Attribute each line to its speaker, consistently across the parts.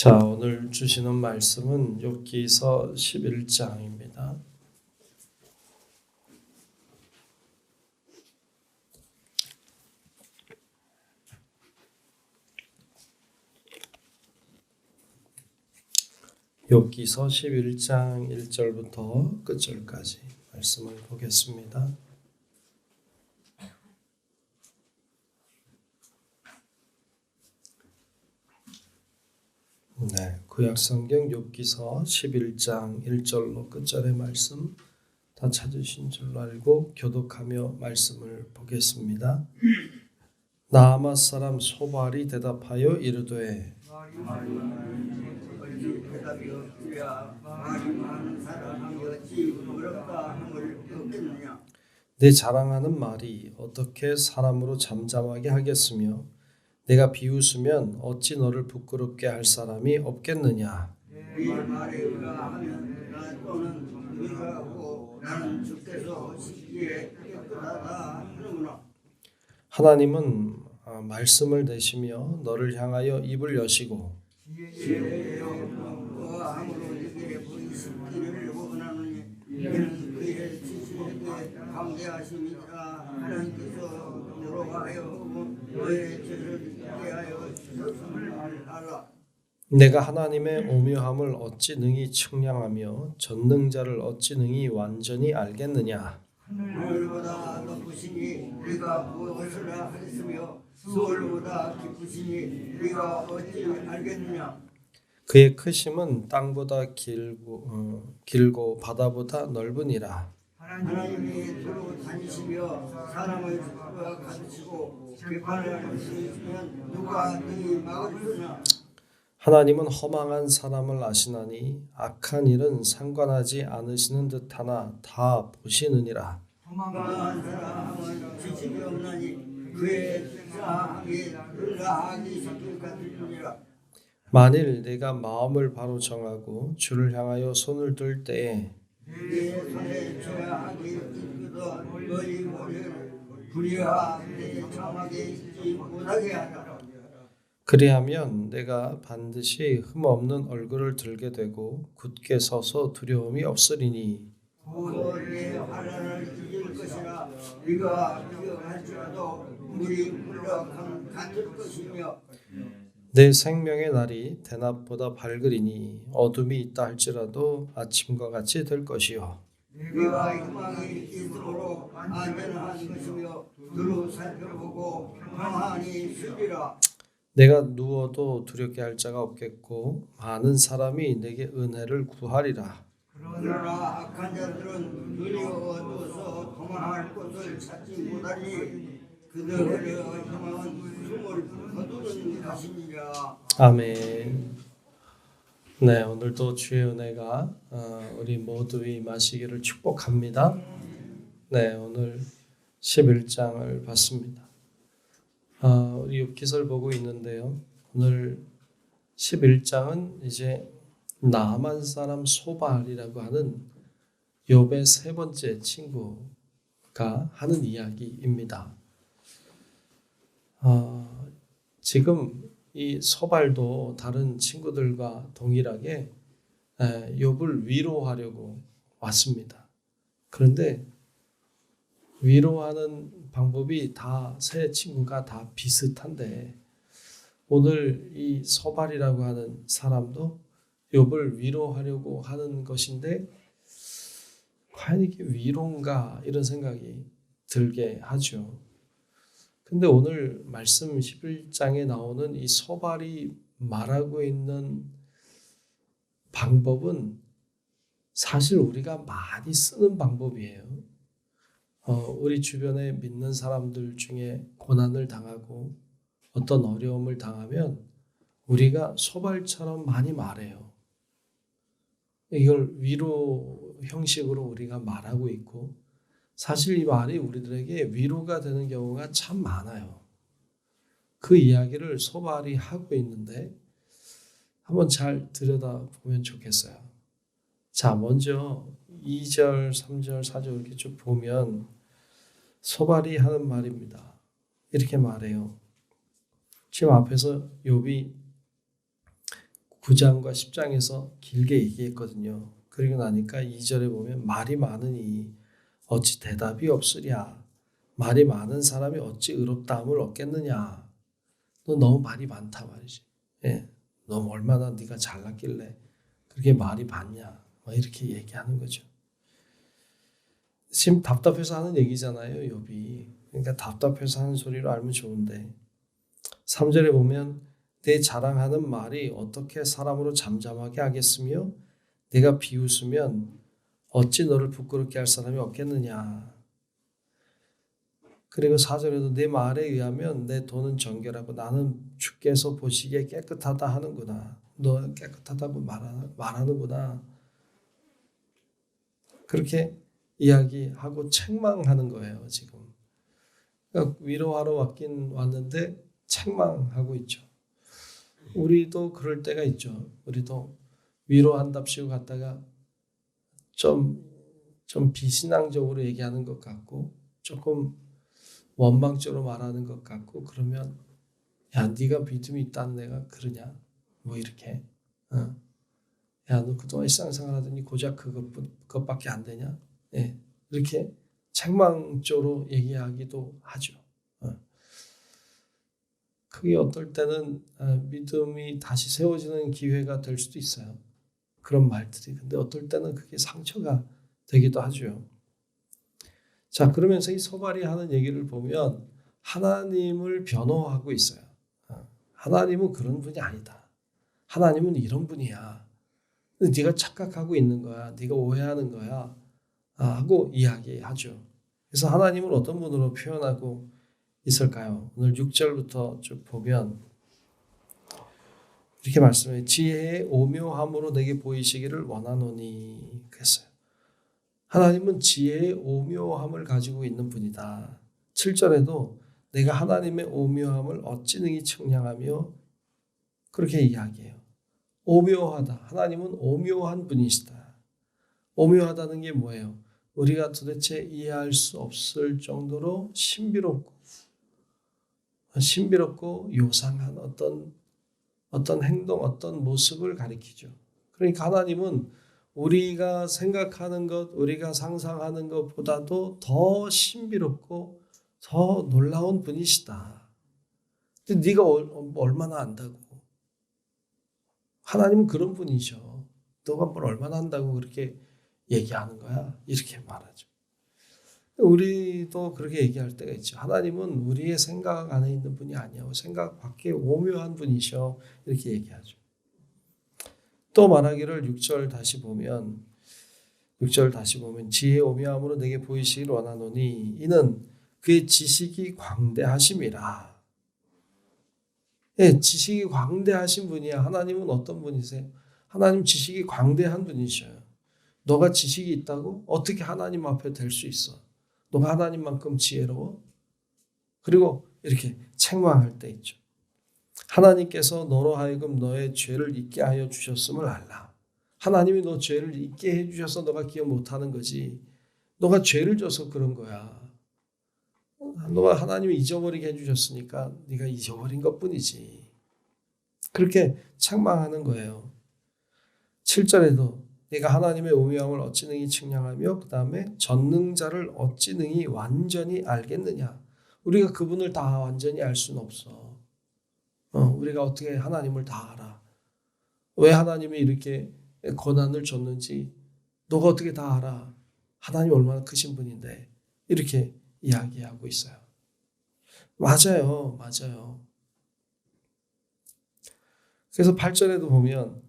Speaker 1: 자, 오늘 주시는 말씀은 욥기서 11장입니다. 욥기서 11장 1절부터 끝절까지 말씀을 보겠습니다. 구약성경 욥기서 11장 1절로 끝절의 말씀 다 찾으신 줄 알고 교독하며 말씀을 보겠습니다. 나아맛 사람 소발이 대답하여 이르되 내 자랑하는 말이 어떻게 사람으로 잠잠하게 하겠으며 내가 비웃으면 어찌 너를 부끄럽게 할 사람이 없겠느냐. 하나님은 말씀을 대시며 너를 향하여 입을 여시고 내가 하나님의 오묘함을 어찌 능히 측량하며 전능자를 어찌 능히 완전히 알겠느냐.
Speaker 2: 하늘보다 높으시니 우리가 무엇을 하겠으며 수월보다 깊으시니 우리가 어찌 알겠느냐.
Speaker 1: 그의 크심은 땅보다 길고 바다보다 넓으니라.
Speaker 2: 하나님이 두루 다니시며 사람을 가르치고 비판을 하시면 누가 능히 막으리냐.
Speaker 1: 하나님은 허망한 사람을 아시나니 악한 일은 상관하지 않으시는 듯하나 다 보시느니라.
Speaker 2: 허망한 사람은 지식이 없나니 그의 사함이 하기 쉽을 같으니라.
Speaker 1: 만일 내가 마음을 바로 정하고 주를 향하여 손을 들 때에
Speaker 2: 내 손에 져야 하기 있거든 너희 머리를 불의하게 참하게 있지 못하게 하라.
Speaker 1: 그리하면 내가 반드시 흠없는 얼굴을 들게 되고 굳게 서서 두려움이 없으리니
Speaker 2: 내 환난을 이길 것이라. 네가 비교할지라도 물이 흘러가면 같을 것이며
Speaker 1: 내 생명의 날이 대낮보다 밝으리니 어둠이 있다 할지라도 아침과 같이 될 것이요
Speaker 2: 네가 희망이 있도록 안전한 것이며 두루 살펴보고 평안히 쉬리라.
Speaker 1: 내가 누워도 두렵게 할 자가 없겠고 많은 사람이 내게 은혜를 구하리라.
Speaker 2: 그러나 악한 자들은 눈이 어두워서 도망할 곳을 찾지 못하니 그들의 희망은 숨을 거두는 것이니라.
Speaker 1: 아멘. 네, 오늘도 주의 은혜가 우리 모두 임하시기를 축복합니다. 네, 오늘 11장을 봤습니다. 우리 욥기서를 보고 있는데요. 오늘 11장은 이제 나아만 사람 소발이라고 하는 욥의 세 번째 친구가 하는 이야기입니다. 지금 이 소발도 다른 친구들과 동일하게 욥을 위로하려고 왔습니다. 그런데 위로하는 방법이 다 세 친구가 다 비슷한데 오늘 이 소발이라고 하는 사람도 욥을 위로하려고 하는 것인데 과연 이게 위로인가 이런 생각이 들게 하죠. 근데 오늘 말씀 11장에 나오는 이 소발이 말하고 있는 방법은 사실 우리가 많이 쓰는 방법이에요. 우리 주변에 믿는 사람들 중에 고난을 당하고 어떤 어려움을 당하면 우리가 소발처럼 많이 말해요. 이걸 위로 형식으로 우리가 말하고 있고 사실 이 말이 우리들에게 위로가 되는 경우가 참 많아요. 그 이야기를 소발이 하고 있는데 한번 잘 들여다보면 좋겠어요. 자, 먼저 2절, 3절, 4절 이렇게 쭉 보면 소발이 하는 말입니다. 이렇게 말해요. 지금 앞에서 욥이 9장과 10장에서 길게 얘기했거든요. 그리고 나니까 2절에 보면 말이 많으니 어찌 대답이 없으랴. 말이 많은 사람이 어찌 의롭다함을 얻겠느냐. 너 너무 말이 많다 말이지. 예, 너 얼마나 네가 잘났길래 그렇게 말이 많냐. 막 이렇게 얘기하는 거죠. 지금 답답해서 하는 얘기잖아요, 욥이. 그러니까 답답해서 하는 소리로 알면 좋은데 3절에 보면 내 자랑하는 말이 어떻게 사람으로 잠잠하게 하겠으며 내가 비웃으면 어찌 너를 부끄럽게 할 사람이 없겠느냐. 그리고 4절에도 내 말에 의하면 내 돈은 정결하고 나는 주께서 보시기에 깨끗하다 하는구나. 너 깨끗하다고 말하는구나. 그렇게 이야기하고 책망하는 거예요, 지금. 그러니까 위로하러 왔는데 책망하고 있죠. 우리도 그럴 때가 있죠. 우리도 위로한답시고 갔다가 좀 비신앙적으로 얘기하는 것 같고 조금 원망적으로 말하는 것 같고 그러면 야 네가 믿음이 있다는 내가 그러냐 뭐 이렇게 야 너 그동안 일상생활 하더니 고작 그것밖에 안 되냐 이렇게 책망적으로 얘기하기도 하죠. 그게 어떨 때는 믿음이 다시 세워지는 기회가 될 수도 있어요. 그런 말들이. 근데 어떨 때는 그게 상처가 되기도 하죠. 자, 그러면서 이 서발이 하는 얘기를 보면 하나님을 변호하고 있어요. 하나님은 그런 분이 아니다. 하나님은 이런 분이야. 네가 착각하고 있는 거야. 네가 오해하는 거야. 하고 이야기하죠. 그래서 하나님을 어떤 분으로 표현하고 있을까요? 오늘 6절부터 쭉 보면 이렇게 말씀해요. 지혜의 오묘함으로 내게 보이시기를 원하노니 그랬어요. 하나님은 지혜의 오묘함을 가지고 있는 분이다. 7절에도 내가 하나님의 오묘함을 어찌 능히 측량하며 그렇게 이야기해요. 오묘하다. 하나님은 오묘한 분이시다. 오묘하다는 게 뭐예요? 우리가 도대체 이해할 수 없을 정도로 신비롭고 요상한 어떤 행동, 어떤 모습을 가리키죠. 그러니까 하나님은 우리가 생각하는 것, 우리가 상상하는 것보다도 더 신비롭고 더 놀라운 분이시다. 근데 네가 얼마나 안다고? 하나님은 그런 분이죠. 너가 뭘 얼마나 안다고 그렇게 얘기하는 거야? 이렇게 말하죠. 우리도 그렇게 얘기할 때가 있죠. 하나님은 우리의 생각 안에 있는 분이 아니야. 생각 밖에 오묘한 분이셔. 이렇게 얘기하죠. 또 말하기를 6절 다시 보면 지혜의 오묘함으로 내게 보이시길 원하노니 이는 그의 지식이 광대하심이라. 예, 지식이 광대하신 분이야. 하나님은 어떤 분이세요? 하나님 지식이 광대한 분이셔요. 너가 지식이 있다고? 어떻게 하나님 앞에 될 수 있어? 너가 하나님만큼 지혜로워? 그리고 이렇게 책망할 때 있죠. 하나님께서 너로 하여금 너의 죄를 잊게 하여 주셨음을 알라. 하나님이 너 죄를 잊게 해주셔서 너가 기억 못하는 거지. 너가 죄를 져서 그런 거야. 너가 하나님이 잊어버리게 해주셨으니까 네가 잊어버린 것뿐이지. 그렇게 책망하는 거예요. 7절에도 내가 하나님의 오묘함을 어찌 능히 측량하며 그 다음에 전능자를 어찌 능히 완전히 알겠느냐. 우리가 그분을 다 완전히 알 수는 없어. 우리가 어떻게 하나님을 다 알아. 왜 하나님이 이렇게 고난을 줬는지 너가 어떻게 다 알아. 하나님 얼마나 크신 분인데 이렇게 이야기하고 있어요. 맞아요. 그래서 8절에도 보면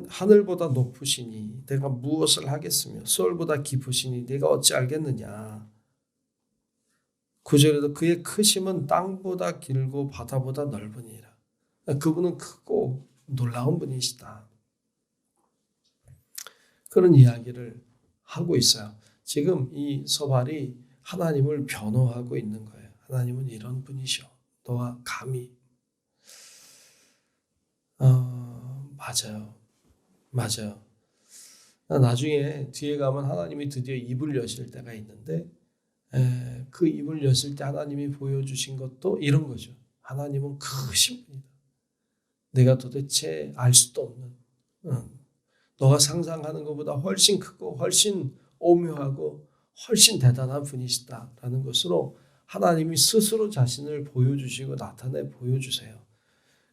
Speaker 1: 하늘보다 높으시니 내가 무엇을 하겠으며 수월보다 깊으시니 내가 어찌 알겠느냐. 9절에도 그의 크심은 땅보다 길고 바다보다 넓으니라. 그분은 크고 놀라운 분이시다. 그런 이야기를 하고 있어요. 지금 이 서발이 하나님을 변호하고 있는 거예요. 하나님은 이런 분이셔. 너와 감히. 맞아요. 나중에 뒤에 가면 하나님이 드디어 입을 여실 때가 있는데 그 입을 여실 때 하나님이 보여주신 것도 이런 거죠. 하나님은 크신 분이다. 내가 도대체 알 수도 없는, 너가 상상하는 것보다 훨씬 크고 훨씬 오묘하고 훨씬 대단한 분이시다라는 것으로 하나님이 스스로 자신을 보여주시고 나타내 보여주세요.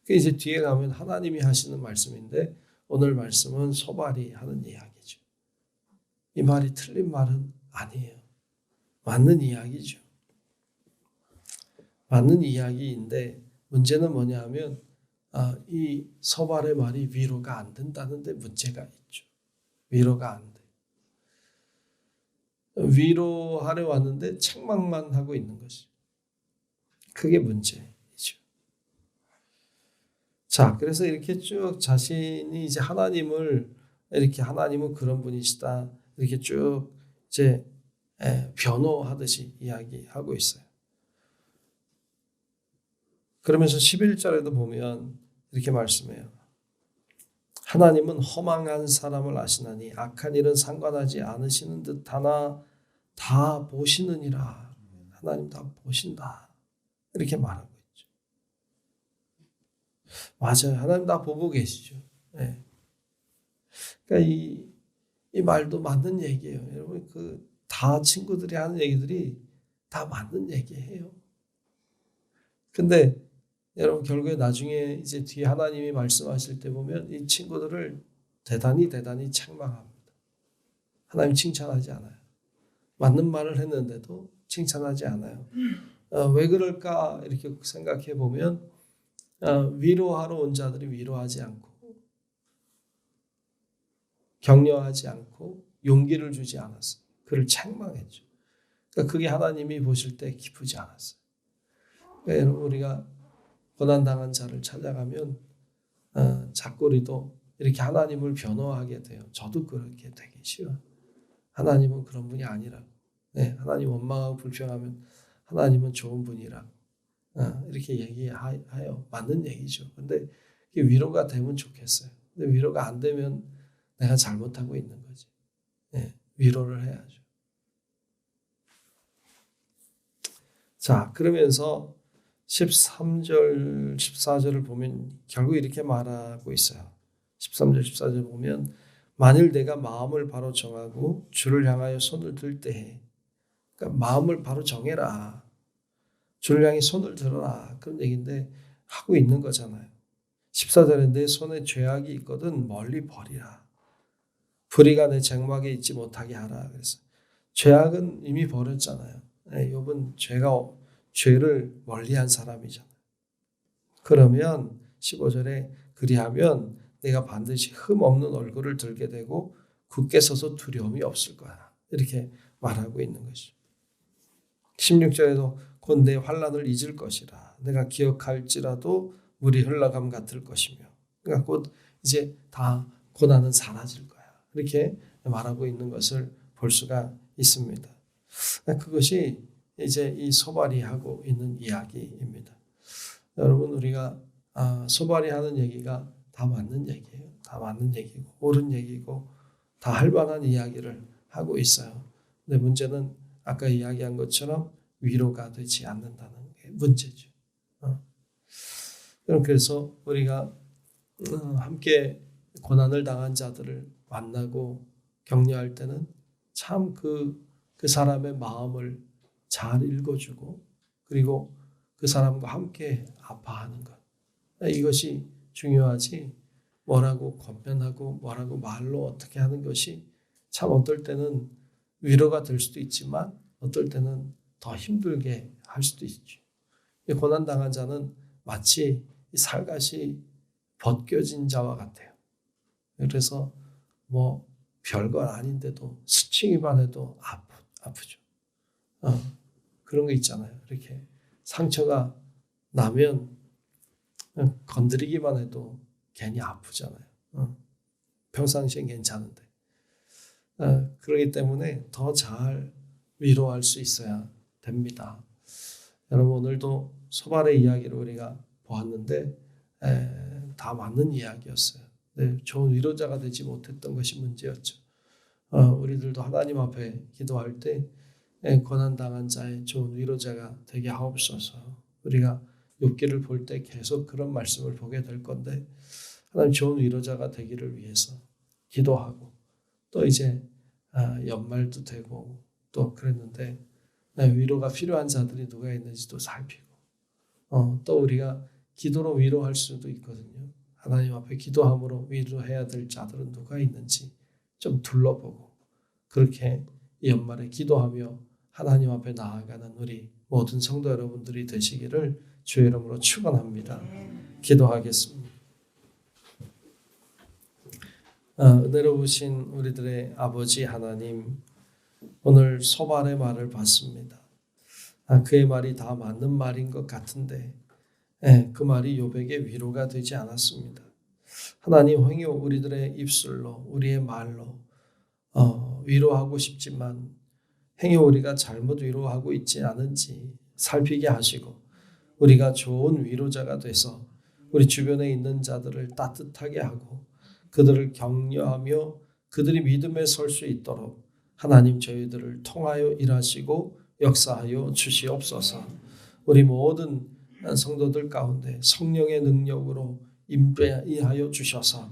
Speaker 1: 그 이제 뒤에 가면 하나님이 하시는 말씀인데 오늘 말씀은 소발이 하는 이야기죠. 이 말이 틀린 말은 아니에요. 맞는 이야기죠. 맞는 이야기인데 문제는 뭐냐 하면 이 소발의 말이 위로가 안 된다는 데 문제가 있죠. 위로가 안 돼. 위로하려 왔는데 책망만 하고 있는 것이. 그게 문제이죠. 자, 그래서 이렇게 쭉 자신이 이제 하나님을 이렇게 하나님은 그런 분이시다. 이렇게 쭉 이제 변호하듯이 이야기하고 있어요. 그러면서 11절에도 보면 이렇게 말씀해요. 하나님은 허망한 사람을 아시나니 악한 일은 상관하지 않으시는 듯하나 다 보시느니라. 하나님 다 보신다. 이렇게 말하고 있죠. 맞아요. 하나님 다 보고 계시죠. 네. 그러니까 이 말도 맞는 얘기예요. 여러분 다 친구들이 하는 얘기들이 다 맞는 얘기예요. 근데 여러분 결국에 나중에 이제 뒤에 하나님이 말씀하실 때 보면 이 친구들을 대단히 책망합니다. 하나님 칭찬하지 않아요. 맞는 말을 했는데도 칭찬하지 않아요. 왜 그럴까 이렇게 생각해 보면 위로하러 온 자들이 위로하지 않고 격려하지 않고 용기를 주지 않았어요. 그를 책망했죠. 그러니까 그게 하나님이 보실 때 기쁘지 않았어요. 그러니까 여러분 우리가 고난당한 자를 찾아가면 자꾸 우리도 이렇게 하나님을 변호하게 돼요. 저도 그렇게 되기 싫어요. 하나님은 그런 분이 아니라고. 네, 하나님 원망하고 불평하면 하나님은 좋은 분이라고. 이렇게 얘기하여 맞는 얘기죠. 근데 이게 위로가 되면 좋겠어요. 근데 위로가 안 되면 내가 잘못하고 있는 거지. 네, 위로를 해야죠. 자, 그러면서 13절, 14절을 보면 결국 이렇게 말하고 있어요. 13절, 14절 보면 만일 내가 마음을 바로 정하고 주를 향하여 손을 들 때에 그러니까 마음을 바로 정해라. 주를 향해 손을 들어라. 그런 얘기인데 하고 있는 거잖아요. 14절에 내 손에 죄악이 있거든 멀리 버리라. 불의가 내 장막에 있지 못하게 하라. 그래서 죄악은 이미 버렸잖아요. 욥은 죄를 멀리한 사람이잖아요. 그러면 15절에 그리하면 내가 반드시 흠 없는 얼굴을 들게 되고 굳게 서서 두려움이 없을 거야. 이렇게 말하고 있는 것이죠. 16절에도 곧 내 환난을 잊을 것이라. 내가 기억할지라도 물이 흘러감 같을 것이며. 그러니까 곧 이제 다 고난은 사라질 거야. 이렇게 말하고 있는 것을 볼 수가 있습니다. 그것이 이제 이 소발이 하고 있는 이야기입니다. 여러분 우리가 소발이 하는 얘기가 다 맞는 얘기예요. 다 맞는 얘기고 옳은 얘기고 다 할 만한 이야기를 하고 있어요. 근데 문제는 아까 이야기한 것처럼 위로가 되지 않는다는 게 문제죠. 그래서 우리가 함께 고난을 당한 자들을 만나고 격려할 때는 참 그 사람의 마음을 잘 읽어주고 그리고 그 사람과 함께 아파하는 것. 이것이 중요하지 뭐라고 권면하고 뭐라고 말로 어떻게 하는 것이 참 어떨 때는 위로가 될 수도 있지만 어떨 때는 더 힘들게 할 수도 있죠. 고난당한 자는 마치 살갗이 벗겨진 자와 같아요. 그래서 뭐 별거 아닌데도 스치기만 해도 아프죠. 그런 거 있잖아요. 이렇게 상처가 나면 건드리기만 해도 괜히 아프잖아요. 평상시엔 괜찮은데. 그렇기 때문에 더 잘 위로할 수 있어야 됩니다. 여러분 오늘도 소발의 이야기를 우리가 보았는데 다 맞는 이야기였어요. 좋은 위로자가 되지 못했던 것이 문제였죠. 우리들도 하나님 앞에 기도할 때 고난당한 자의 좋은 위로자가 되게 하옵소서. 우리가 욥기를 볼 때 계속 그런 말씀을 보게 될 건데 하나님 좋은 위로자가 되기를 위해서 기도하고 또 이제 연말도 되고 또 그랬는데 위로가 필요한 자들이 누가 있는지도 살피고 또 우리가 기도로 위로할 수도 있거든요. 하나님 앞에 기도함으로 위로해야 될 자들은 누가 있는지 좀 둘러보고 그렇게 이 연말에 기도하며 하나님 앞에 나아가는 우리 모든 성도 여러분들이 되시기를 주의 이름으로 축원합니다. 기도하겠습니다. 은혜로우신 우리들의 아버지 하나님, 오늘 소발의 말을 봤습니다. 그의 말이 다 맞는 말인 것 같은데 그 말이 욥에게 위로가 되지 않았습니다. 하나님 행여 우리들의 입술로 우리의 말로 위로하고 싶지만 행여 우리가 잘못 위로하고 있지 않은지 살피게 하시고 우리가 좋은 위로자가 돼서 우리 주변에 있는 자들을 따뜻하게 하고 그들을 격려하며 그들이 믿음에 설 수 있도록 하나님 저희들을 통하여 일하시고 역사하여 주시옵소서. 우리 모든 성도들 가운데 성령의 능력으로 임재하여 주셔서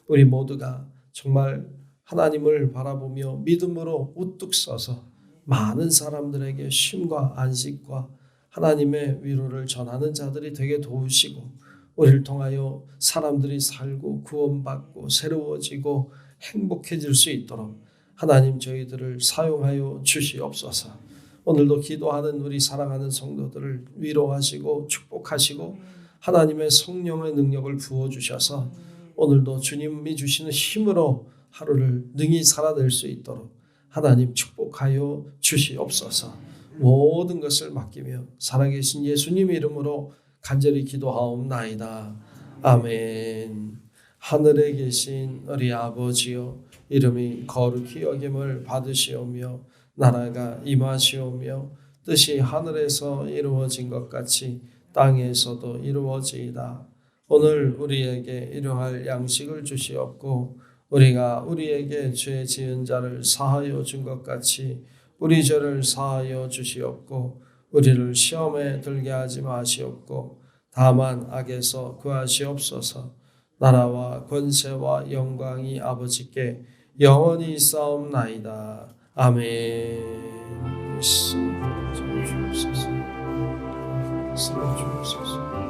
Speaker 1: 우리 모두가 정말 하나님을 바라보며 믿음으로 우뚝 서서 많은 사람들에게 쉼과 안식과 하나님의 위로를 전하는 자들이 되게 도우시고 우리를 통하여 사람들이 살고 구원받고 새로워지고 행복해질 수 있도록 하나님 저희들을 사용하여 주시옵소서. 오늘도 기도하는 우리 사랑하는 성도들을 위로하시고 축복하시고 하나님의 성령의 능력을 부어주셔서 오늘도 주님이 주시는 힘으로 하루를 능히 살아낼 수 있도록 하나님 축복하여 주시옵소서. 모든 것을 맡기며 살아계신 예수님 이름으로 간절히 기도하옵나이다. 아멘. 하늘에 계신 우리 아버지여, 이름이 거룩히 여김을 받으시오며 나라가 임하시오며 뜻이 하늘에서 이루어진 것 같이 땅에서도 이루어지이다. 오늘 우리에게 일용할 양식을 주시옵고 우리가 우리에게 죄 지은 자를 사하여 준 것 같이 우리 죄를 사하여 주시옵고 우리를 시험에 들게 하지 마시옵고 다만 악에서 구하시옵소서. 나라와 권세와 영광이 아버지께 영원히 있사옵나이다. 아멘. 주옵소서. 주옵소서.